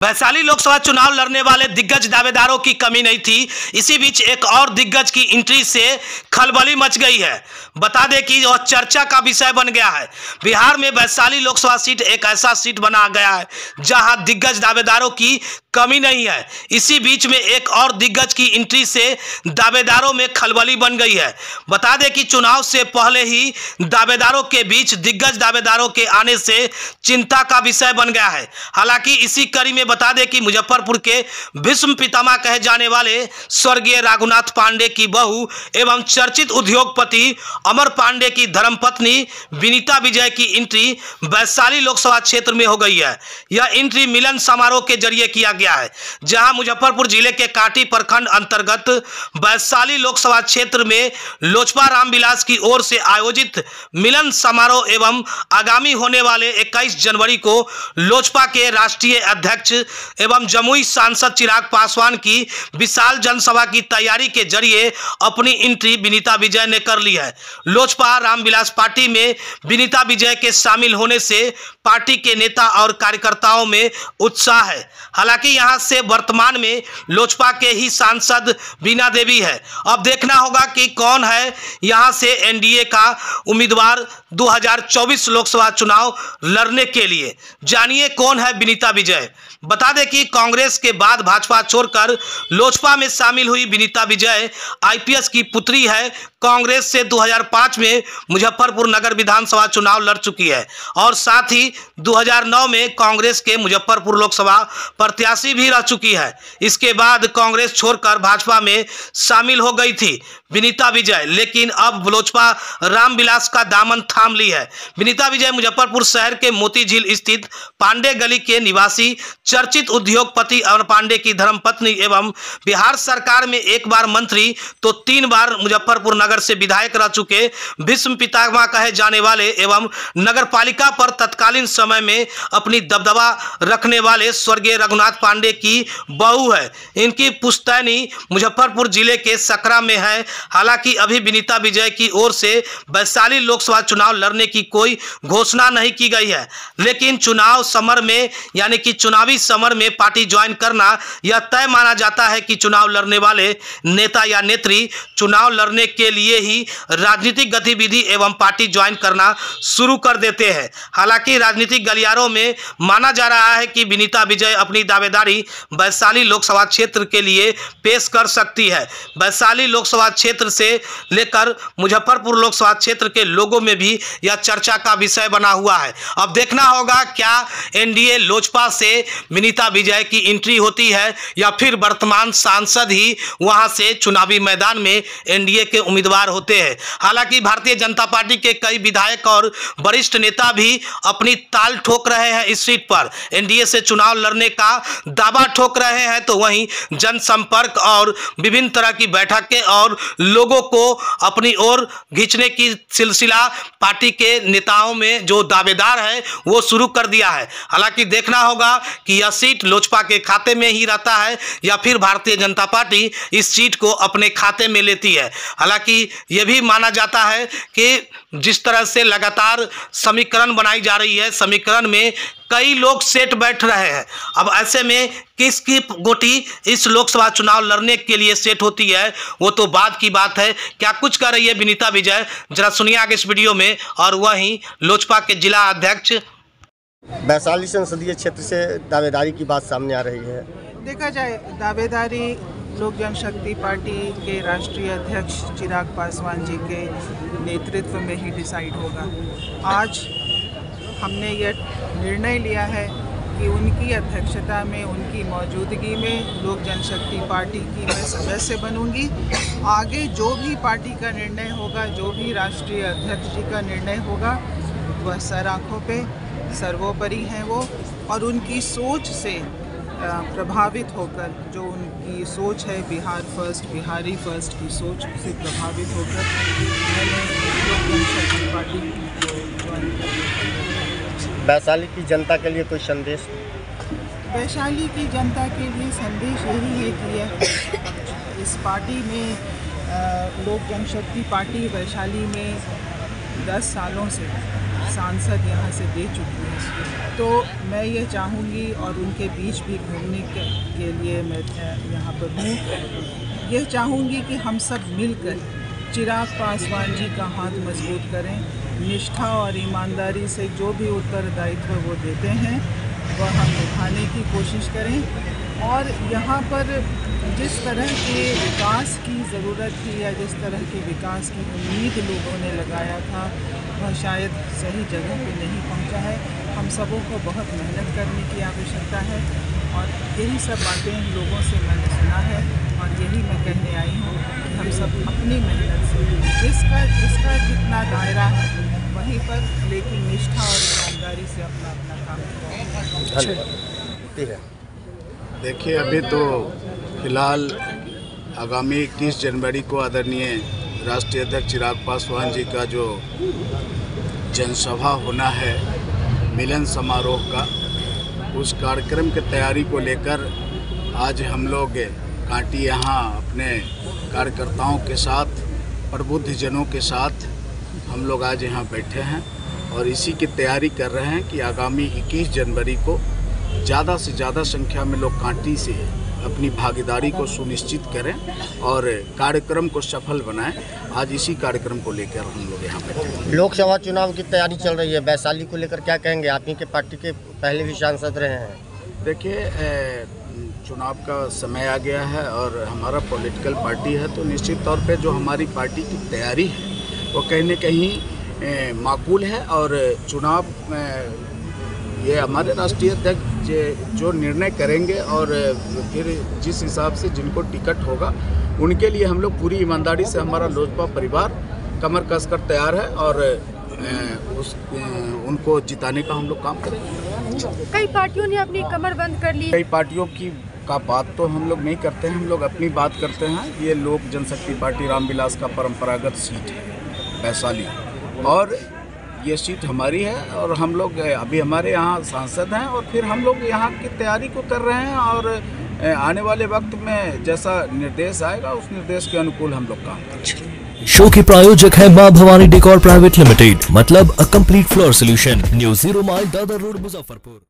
वैशाली लोकसभा चुनाव लड़ने वाले दिग्गज दावेदारों की कमी नहीं थी। इसी बीच एक और दिग्गज की एंट्री से खलबली मच गई है। बता दें कि वह चर्चा का विषय बन गया है। बिहार में वैशाली लोकसभा सीट एक ऐसा सीट बना गया है जहां दिग्गज दावेदारों की कमी नहीं है। इसी बीच में एक और दिग्गज की एंट्री से दावेदारों में खलबली बन गई है। बता दें कि चुनाव से पहले ही दावेदारों के बीच दिग्गज दावेदारों के आने से चिंता का विषय बन गया है। हालांकि इसी कड़ी में बता दें कि मुजफ्फरपुर के भीष्म पितामह कहे जाने वाले स्वर्गीय रघुनाथ पांडे की बहू एवं चर्चित उद्योगपति अमर पांडे की धर्मपत्नी विनीता विजय की एंट्री वैशाली लोकसभा क्षेत्र में हो गई है। यह एंट्री मिलन समारोह के जरिए किया गया है, जहां मुजफ्फरपुर जिले के काटी प्रखंड अंतर्गत वैशाली लोकसभा क्षेत्र में लोजपा रामविलास की ओर से आयोजित मिलन समारोह एवं आगामी होने वाले 21 जनवरी को लोजपा के राष्ट्रीय अध्यक्ष एवं जमुई सांसद चिराग पासवान की विशाल जनसभा की तैयारी के जरिए अपनी एंट्री विनीता विजय ने कर ली है। लोजपा रामविलास पार्टी में विनीता विजय के शामिल होने से पार्टी के नेता और कार्यकर्ताओं में उत्साह है। हालांकि यहां से वर्तमान में लोजपा के ही सांसद बीना देवी है। अब देखना होगा कि कौन है यहां से एनडीए का उम्मीदवार 2024 लोकसभा चुनाव लड़ने के लिए। जानिए कौन है विनीता विजय। बता दें कि कांग्रेस के बाद भाजपा छोड़कर लोजपा में शामिल हुई विनीता विजय आईपीएस की पुत्री है। कांग्रेस से 2005 में मुजफ्फरपुर नगर विधानसभा चुनाव लड़ चुकी है और साथ ही 2009 में कांग्रेस के मुजफ्फरपुर लोकसभा प्रत्याशी भी रह चुकी है। इसके बाद कांग्रेस छोड़कर भाजपा में शामिल हो गई थी विनीता विजय, लेकिन अब लोजपा रामविलास का दामन थाम ली है। विनीता विजय मुजफ्फरपुर शहर के मोती झील स्थित पांडे गली के निवासी चर्चित उद्योगपति अमर पांडे की धर्मपत्नी एवं बिहार सरकार में एक बार मंत्री तो 3 बार मुजफ्फरपुर नगर से विधायक रह चुके भीष्म पितामह कहे जाने वाले एवं नगर पालिका पर तत्कालीन समय में अपनी दबदबा रखने वाले स्वर्गीय रघुनाथ पांडे की बहू है। इनकी पुश्तैनी मुजफ्फरपुर जिले के सकरा में है। हालांकि अभी विनीता विजय की ओर से वैशाली लोकसभा चुनाव लड़ने की कोई घोषणा नहीं की गई है, लेकिन चुनाव समर में यानी कि चुनावी समर में पार्टी ज्वाइन करना यह तय माना जाता है कि चुनाव लड़ने वाले नेता या नेत्री चुनाव लड़ने के लिए ही राजनीतिक गतिविधि एवं पार्टी ज्वाइन करना शुरू कर देते हैं। हालांकि राजनीतिक गलियारों में माना जा रहा है कि विनीता विजय अपनी दावेदारी वैशाली लोकसभा क्षेत्र के लिए पेश कर सकती है। वैशाली लोकसभा क्षेत्र से लेकर मुजफ्फरपुर लोकसभा क्षेत्र के लोगों में भी यह चर्चा का विषय बना हुआ है। अब देखना होगा क्या एनडीए लोजपा से विनीता विजय की एंट्री होती है या फिर वर्तमान सांसद ही वहां से चुनावी मैदान में एनडीए के उम्मीदवार होते हैं। हालांकि भारतीय जनता पार्टी के कई विधायक और वरिष्ठ नेता भी अपनी ताल ठोक रहे हैं इस सीट पर, एनडीए से चुनाव लड़ने का दावा ठोक रहे हैं। तो वहीं जनसंपर्क और विभिन्न तरह की बैठकें और लोगों को अपनी ओर खींचने की सिलसिला पार्टी के नेताओं में जो दावेदार है वो शुरू कर दिया है। हालांकि देखना होगा कि यह सीट लोजपा के खाते में ही रहता है या फिर भारतीय जनता पार्टी इस सीट को अपने खाते में लेती है। हालांकि यह भी माना जाता है कि जिस तरह से लगातार समीकरण बनाई जा रही है, समीकरण में कई लोग सेट बैठ रहे हैं। अब ऐसे में किसकी गोटी इस लोकसभा चुनाव लड़ने के लिए सेट होती है वो तो बाद की बात है। क्या कुछ कर रही है विनीता विजय, जरा सुनिए आगे इस वीडियो में। और वहीं लोजपा के जिला अध्यक्ष वैशाली संसदीय क्षेत्र से दावेदारी की बात सामने आ रही है। देखा जाए दावेदारी लोक जनशक्ति पार्टी के राष्ट्रीय अध्यक्ष चिराग पासवान जी के नेतृत्व में ही डिसाइड होगा। आज हमने यह निर्णय लिया है कि उनकी अध्यक्षता में, उनकी मौजूदगी में लोक जनशक्ति पार्टी की मैं सदस्य बनूंगी। आगे जो भी पार्टी का निर्णय होगा, जो भी राष्ट्रीय अध्यक्ष जी का निर्णय होगा, वह सर आँखों पे सर्वोपरि हैं वो, और उनकी सोच से प्रभावित होकर, जो उनकी सोच है बिहार फर्स्ट, बिहारी फर्स्ट की सोच से प्रभावित होकर मैंने लोक जनशक्ति पार्टी ज्वाइन किया। वैशाली की जनता के लिए कोई संदेश? वैशाली की जनता के लिए संदेश यही है कि इस पार्टी में लोक जनशक्ति पार्टी वैशाली में 10 सालों से सांसद यहाँ से दे चुकी हैं। तो मैं ये चाहूँगी और उनके बीच भी घूमने के लिए मैं यहाँ पर हूँ, यह चाहूँगी कि हम सब मिलकर चिराग पासवान जी का हाथ मजबूत करें। निष्ठा और ईमानदारी से जो भी उत्तरदायित्व वो देते हैं वह हम निभाने की कोशिश करें। और यहाँ पर जिस तरह के विकास की ज़रूरत थी या जिस तरह के विकास की उम्मीद लोगों ने लगाया था वह शायद सही जगह पे नहीं पहुँचा है। हम सबों को बहुत मेहनत करने की आवश्यकता है और यही सब बातें लोगों से मैंने सुना है और यही मैं कहने आई हूँ कि हम सब अपनी मेहनत से जिसका जितना दायरा है वहीं पर, लेकिन निष्ठा और ईमानदारी से अपना अपना काम करें। देखिए, अभी तो फिलहाल आगामी 21 जनवरी को आदरणीय राष्ट्रीय अध्यक्ष चिराग पासवान जी का जो जनसभा होना है मिलन समारोह का, उस कार्यक्रम की तैयारी को लेकर आज हम लोग कांटी यहाँ अपने कार्यकर्ताओं के साथ, प्रबुद्धजनों के साथ हम लोग आज यहाँ बैठे हैं और इसी की तैयारी कर रहे हैं कि आगामी 21 जनवरी को ज़्यादा से ज़्यादा संख्या में लोग कांटी से अपनी भागीदारी को सुनिश्चित करें और कार्यक्रम को सफल बनाएं। आज इसी कार्यक्रम को लेकर हम लोग यहाँ बैठे हैं। लोकसभा चुनाव की तैयारी चल रही है, वैशाली को लेकर क्या कहेंगे? आप ही के पार्टी के पहले भी सांसद रहे हैं। देखिए, चुनाव का समय आ गया है और हमारा पॉलिटिकल पार्टी है, तो निश्चित तौर पे जो हमारी पार्टी की तैयारी है वो कहीं न कहीं माकूल है और चुनाव ये हमारे राष्ट्रीय अध्यक्ष जो निर्णय करेंगे और फिर जिस हिसाब से जिनको टिकट होगा उनके लिए हम लोग पूरी ईमानदारी से, हमारा लोजपा परिवार कमर कसकर तैयार है और उनको जिताने का हम लोग काम करेंगे। कई पार्टियों ने अपनी कमर बंद कर ली। कई पार्टियों का बात तो हम लोग नहीं करते हैं, हम लोग अपनी बात करते हैं। ये लोक जनशक्ति पार्टी रामविलास का परंपरागत सीट है वैशाली और ये सीट हमारी है और हम लोग अभी हमारे यहाँ सांसद हैं और फिर हम लोग यहाँ की तैयारी को कर रहे हैं और आने वाले वक्त में जैसा निर्देश आएगा उस निर्देश के अनुकूल हम लोग काम करेंगे। शो के प्रायोजक है मां भवानी डेकोर प्राइवेट लिमिटेड, मतलब a complete floor solution, new 0 mile Dadar road, Muzaffarpur.